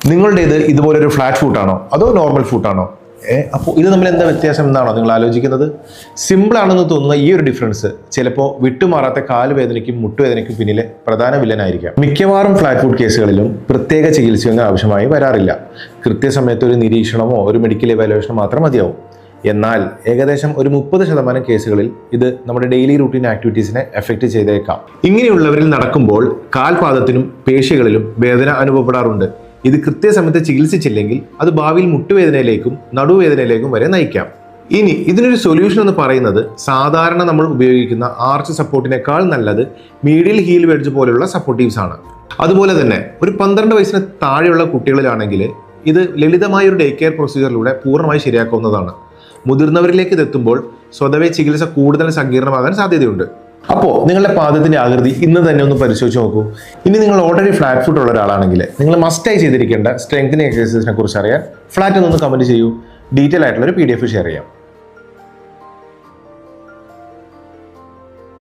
നിങ്ങളുടേത് ഇതുപോലൊരു ഫ്ലാറ്റ് ഫുട്ടാണോ അതോ നോർമൽ ഫുട്ടാണോ? അപ്പോൾ ഇത് തമ്മിൽ എന്താ വ്യത്യാസം എന്നാണോ നിങ്ങൾ ആലോചിക്കുന്നത്? സിമ്പിൾ ആണെന്ന് തോന്നുന്ന ഈ ഒരു ഡിഫറൻസ് ചിലപ്പോൾ വിട്ടുമാറാത്ത കാലുവേദനയ്ക്കും മുട്ടുവേദനയ്ക്കും പിന്നിലെ പ്രധാന വില്ലനായിരിക്കാം. മിക്കവാറും ഫ്ലാറ്റ് ഫുട്ട് കേസുകളിലും പ്രത്യേക ചികിത്സയൊന്നും ആവശ്യമായി വരാറില്ല. കൃത്യസമയത്ത് ഒരു നിരീക്ഷണമോ ഒരു മെഡിക്കൽ എവാലുവേഷനോ മാത്രം മതിയാവും. എന്നാൽ ഏകദേശം ഒരു 30% കേസുകളിൽ ഇത് നമ്മുടെ ഡെയിലി റൂട്ടീൻ ആക്ടിവിറ്റീസിനെ എഫക്റ്റ് ചെയ്തേക്കാം. ഇങ്ങനെയുള്ളവരിൽ നടക്കുമ്പോൾ കാൽപാദത്തിനും പേശികളിലും വേദന അനുഭവപ്പെടാറുണ്ട്. ഇത് കൃത്യസമയത്ത് ചികിത്സിച്ചില്ലെങ്കിൽ അത് ഭാവിയിൽ മുട്ടുവേദനയിലേക്കും നടുവേദനയിലേക്കും വരെ നയിക്കാം. ഇനി ഇതിനൊരു സൊല്യൂഷൻ എന്ന് പറയുന്നത് സാധാരണ നമ്മൾ ഉപയോഗിക്കുന്ന ആർച്ച് സപ്പോർട്ടിനേക്കാൾ നല്ലത് മീഡിയൽ ഹീൽ വെഡ്ജ് പോലെയുള്ള സപ്പോർട്ടീവ്സ് ആണ്. അതുപോലെ തന്നെ ഒരു 12 വയസ്സിന് താഴെയുള്ള കുട്ടികളിലാണെങ്കിൽ ഇത് ലളിതമായ ഒരു ഡേ കെയർ പ്രൊസീജിയറിലൂടെ പൂർണ്ണമായി ശരിയാക്കാവുന്നതാണ്. മുതിർന്നവരിലേക്ക് ഇതെത്തുമ്പോൾ സ്വതവേ ചികിത്സ കൂടുതൽ സങ്കീർണമാകാൻ സാധ്യതയുണ്ട്. അപ്പോൾ നിങ്ങളുടെ പാദത്തിന്റെ ആകൃതി ഇന്ന് തന്നെ ഒന്ന് പരിശോധിച്ച് നോക്കൂ. ഇനി നിങ്ങൾ ഓൾറെഡി ഫ്ലാറ്റ് ഫുട്ട് ഉള്ള ഒരാളാണെങ്കിൽ നിങ്ങൾ മസ്റ്റായി ചെയ്തിരിക്കേണ്ട സ്ട്രെങ്തനിങ് എക്സസൈസിനെ കുറിച്ച് അറിയാൻ ഫ്ലാറ്റ് എന്നൊന്ന് കമന്റ് ചെയ്യൂ. ഡീറ്റെയിൽ ആയിട്ടുള്ള ഒരു PDF ഷെയർ ചെയ്യാം.